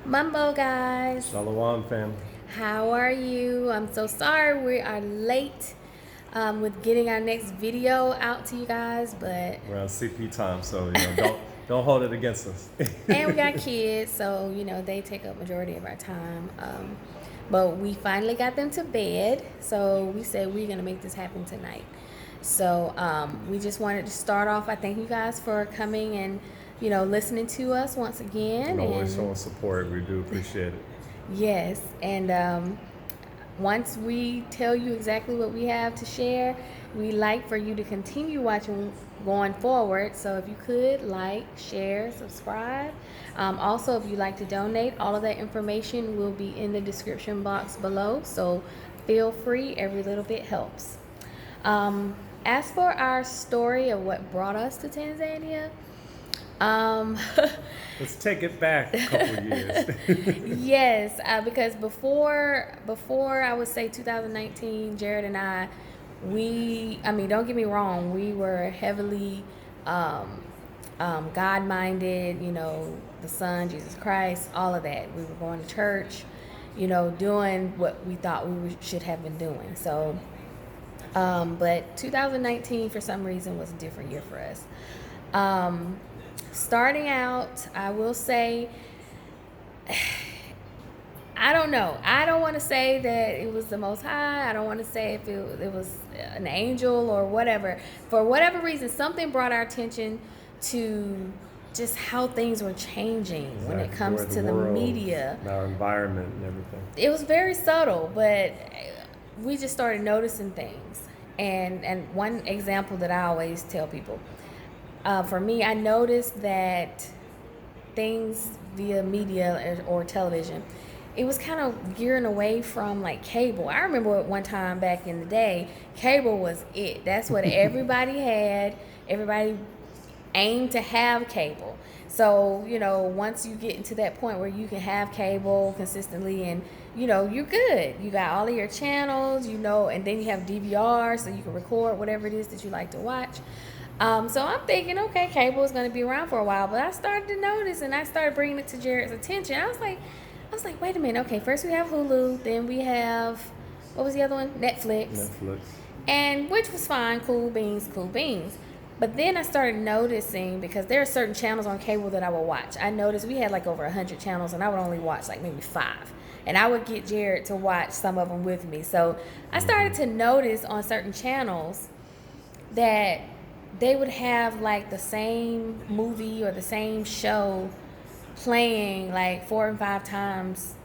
Mumbo guys, Shalom, family. how are you? I'm so sorry we are late with getting our next video out to you guys, but We're on CP time, so don't hold it against us. and we got kids, so they take up majority of our time. But we finally got them to bed, so we said we're gonna make this happen tonight. So we just wanted to start off. I thank you guys for coming and listening to us once again. And always and showing support. We do appreciate it. Yes, and once we tell you exactly what we have to share, we like for you to continue watching going forward. So if you could like, share, subscribe. Also, if you'd like to donate, all of that information will be in the description box below. So feel free, every little bit helps. As for our story of what brought us to Tanzania, Let's take it back a couple years. yes, because before I would say 2019, Jared and I, don't get me wrong, we were heavily God-minded, the Son, Jesus Christ, all of that. We were going to church, doing what we thought should have been doing. So, but 2019, for some reason, was a different year for us. Starting out, I will say, I don't know. I don't want to say that it was the Most High. I don't want to say if it was an angel or whatever. For whatever reason, something brought our attention to just how things were changing when it comes to the media. Our environment and everything. It was very subtle, but we just started noticing things. And one example that I always tell people, for me, I noticed that things via media or television, it was kind of gearing away from like cable. I remember at one time back in the day, cable was it. That's what everybody had. Everybody aimed to have cable. So, once you get into that point where you can have cable consistently and, you're good. You got all of your channels, and then you have DVR so you can record whatever it is that you like to watch. So I'm thinking, okay, cable is going to be around for a while, but I started to notice and I started bringing it to Jared's attention. I was like, wait a minute. Okay, first we have Hulu, then we have, what was the other one? Netflix. And which was fine, cool beans. But then I started noticing, because there are certain channels on cable that I would watch. I noticed we had like over 100 channels and I would only watch like maybe 5. And I would get Jared to watch some of them with me. So I started to notice on certain channels that they would have like the same movie or the same show playing like 4 and 5 times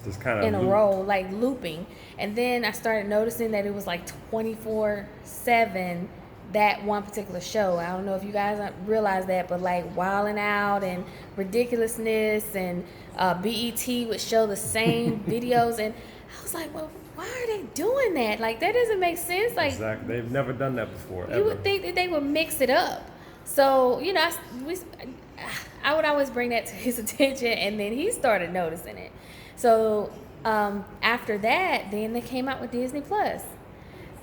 just kind of in a row, like looping. And then I started noticing that it was like 24/7, that one particular show. I don't know if you guys realize that, but like Wildin' Out and Ridiculousness and BET would show the same videos. And I was like, well, why are they doing that? Like, that doesn't make sense. Like, exactly. They've never done that before. You would think that they would mix it up. So, I would always bring that to his attention, and then he started noticing it. So, after that, then they came out with Disney Plus.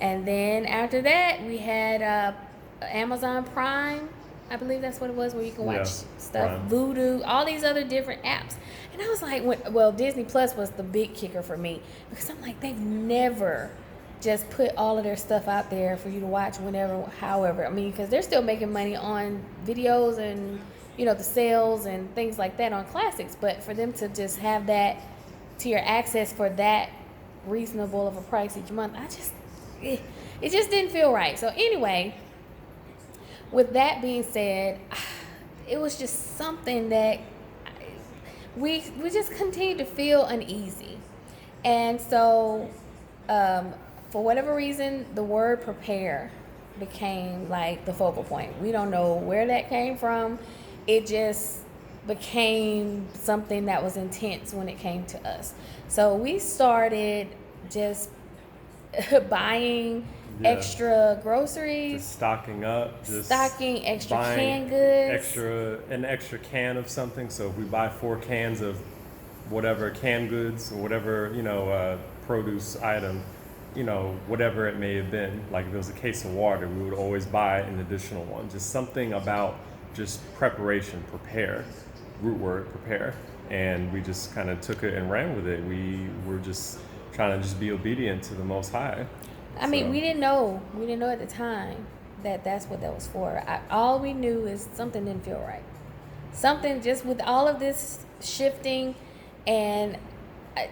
And then after that, we had Amazon Prime. I believe that's what it was, where you can watch stuff. Prime. Vudu, all these other different apps. And I was like, Disney Plus was the big kicker for me, because I'm like, they've never just put all of their stuff out there for you to watch whenever, however. I mean, because they're still making money on videos and, the sales and things like that on classics. But for them to just have that to your access for that reasonable of a price each month, it just didn't feel right. So anyway, with that being said, it was just something that we just continued to feel uneasy. And so for whatever reason, the word prepare became like the focal point. We don't know where that came from. It just became something that was intense when it came to us. So we started just buying extra groceries, just stocking up, stocking extra canned goods, an extra can of something. So if we buy 4 cans of whatever canned goods or whatever produce item, whatever it may have been, like if it was a case of water, we would always buy an additional one. Just something about just preparation, prepare, root word prepare. and we just kind of took it and ran with it. We were just trying to just be obedient to the Most High. I mean, we didn't know at the time that that's what that was for. All we knew is something didn't feel right. Something just with all of this shifting, and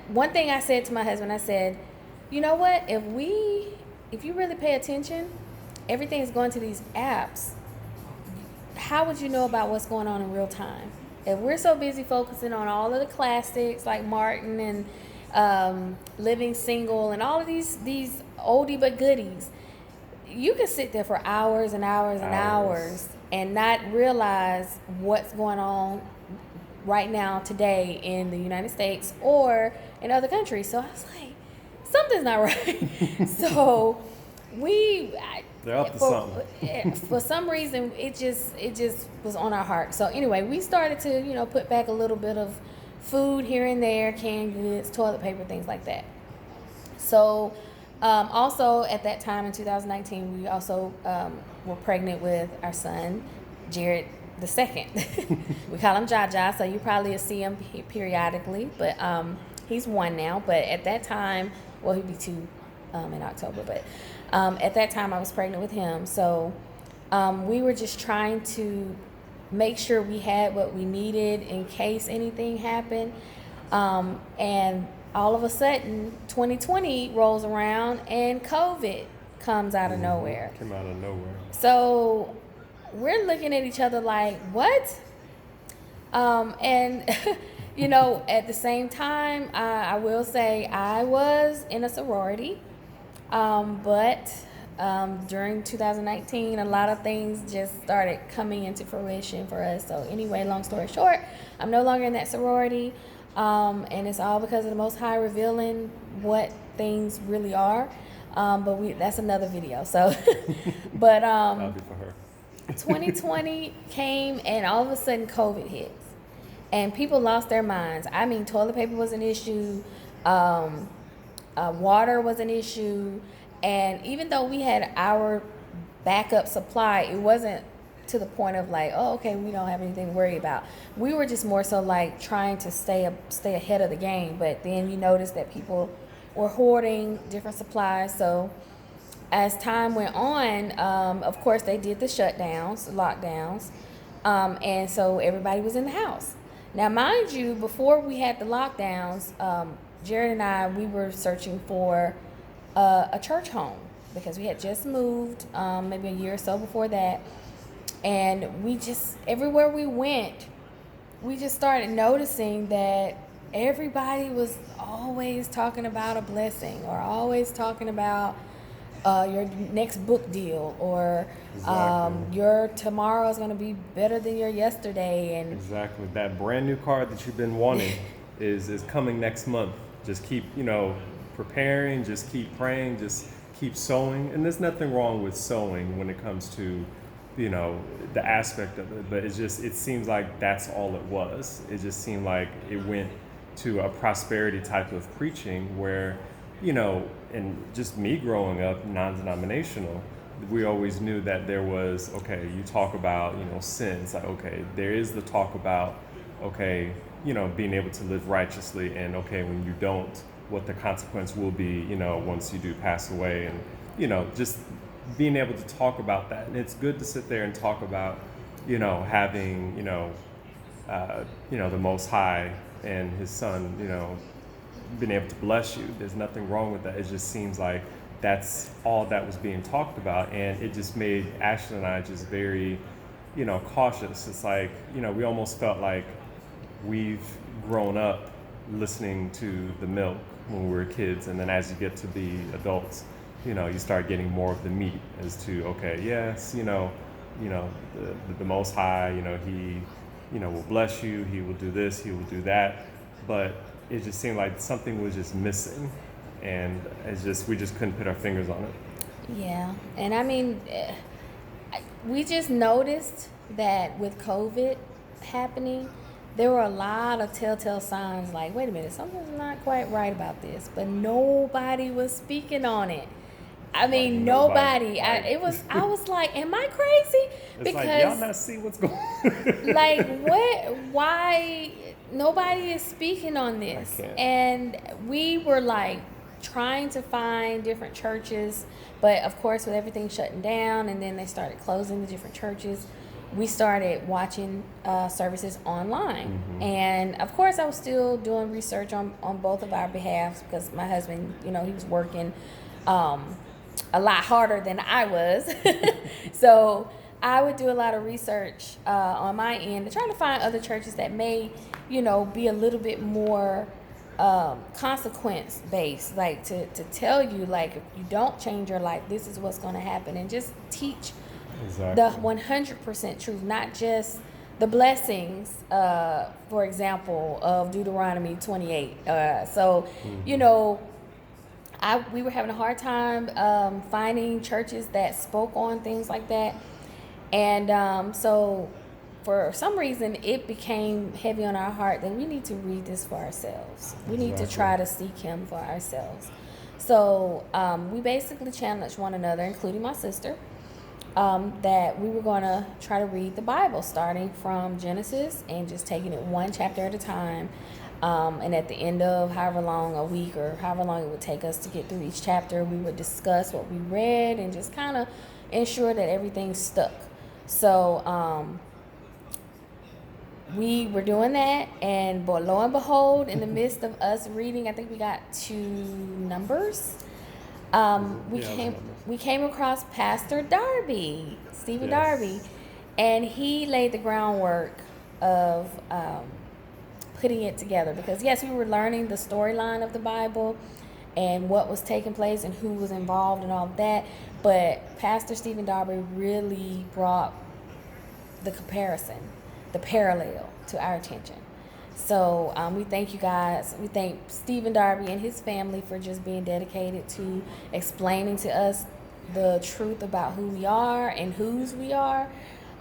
one thing I said to my husband, I said, you know what? If you really pay attention, everything is going to these apps. How would you know about what's going on in real time? If we're so busy focusing on all of the classics like Martin and Living Single and all of these oldie but goodies, you can sit there for hours and hours and hours and not realize what's going on right now today in the United States or in other countries. So I was like, something's not right. So they're up to something. For some reason, it just was on our heart. So anyway, we started to put back a little bit of food here and there, canned goods, toilet paper, things like that. So also at that time in 2019, we also were pregnant with our son, Jared the second. We call him Jaja, so you probably see him periodically, but he's 1 now. But at that time, well, he'd be 2 in October, but at that time I was pregnant with him. So we were just trying to make sure we had what we needed in case anything happened. And all of a sudden, 2020 rolls around and COVID comes out of nowhere. Came out of nowhere. So we're looking at each other like, what? And at the same time, I will say I was in a sorority, but during 2019, a lot of things just started coming into fruition for us. So anyway, long story short, I'm no longer in that sorority, and it's all because of the Most High revealing what things really are. But that's another video. So, but That'll be for her. 2020 came, and all of a sudden COVID hits, and people lost their minds. I mean, toilet paper was an issue, water was an issue, and even though we had our backup supply, it wasn't to the point of like, oh, okay, we don't have anything to worry about. We were just more so like trying to stay ahead of the game. But then you notice that people were hoarding different supplies. So as time went on, of course, they did the lockdowns, and so everybody was in the house. Now, mind you, before we had the lockdowns, Jared and I, we were searching for a church home because we had just moved maybe a year or so before that. And we just, everywhere we went, we just started noticing that everybody was always talking about a blessing or always talking about your next book deal or your tomorrow is going to be better than your yesterday. And exactly, that brand new car that you've been wanting is coming next month. Just keep preparing, just keep praying, just keep sowing. And there's nothing wrong with sowing when it comes to the aspect of it, but it seems like that's all it was. It just seemed like it went to a prosperity type of preaching where and just me growing up non-denominational, we always knew that there was, okay, you talk about, sins, like, okay, there is the talk about, okay, being able to live righteously, and okay, when you don't, what the consequence will be, once you do pass away, and, just being able to talk about that. And it's good to sit there and talk about, having, the Most High and His Son, been able to bless you. There's nothing wrong with that. It just seems like that's all that was being talked about, and it just made Ashley and I just very, cautious. It's like, we almost felt like we've grown up listening to the milk when we were kids, and then as you get to be adults, you start getting more of the meat as to, okay, yes, the Most High, He, will bless you. He will do this. He will do that. But it just seemed like something was just missing, and we just couldn't put our fingers on it. Yeah, and I mean, we just noticed that with COVID happening, there were a lot of telltale signs like, wait a minute, something's not quite right about this, but nobody was speaking on it. I mean, nobody. I was like, am I crazy? It's because like, y'all not see what's going on. Like, what? Why? nobody is speaking on this. can't. And we were like trying to find different churches, but of course with everything shutting down and then they started closing the different churches, we started watching services online. And of course I was still doing research on both of our behalves, because my husband, he was working a lot harder than I was. So I would do a lot of research on my end to try to find other churches that may, be a little bit more consequence based, like to tell you, like, if you don't change your life, this is what's going to happen, and just teach the 100% truth, not just the blessings, for example, of Deuteronomy 28. We were having a hard time finding churches that spoke on things like that. And so for some reason, it became heavy on our heart that we need to read this for ourselves. We need to try to seek him for ourselves. So we basically challenged one another, including my sister, that we were going to try to read the Bible, starting from Genesis and just taking it one chapter at a time. And at the end of however long, a week or however long it would take us to get through each chapter, we would discuss what we read and just kind of ensure that everything stuck. So we were doing that, and lo and behold, in the midst of us reading, I think we got to Numbers. We came across Pastor Darby, Stephen Darby, and he laid the groundwork of putting it together, because yes, we were learning the storyline of the Bible and what was taking place and who was involved and all of that, but Pastor Stephen Darby really brought the comparison, the parallel to our attention. So we thank you guys. We thank Stephen Darby and his family for just being dedicated to explaining to us the truth about who we are and whose we are,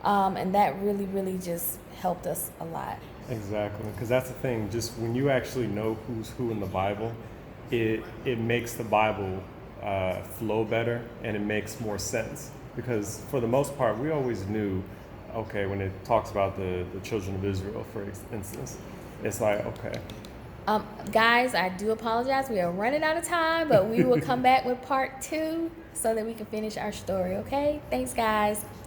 and that really, really just helped us a lot. Exactly, because that's the thing. Just when you actually know who's who in the Bible, it makes the Bible flow better, and it makes more sense. Because for the most part, we always knew, okay, when it talks about the children of Israel, for instance, it's like, okay. Guys, I do apologize. We are running out of time, but we will come back with part 2 so that we can finish our story, okay? Thanks, guys.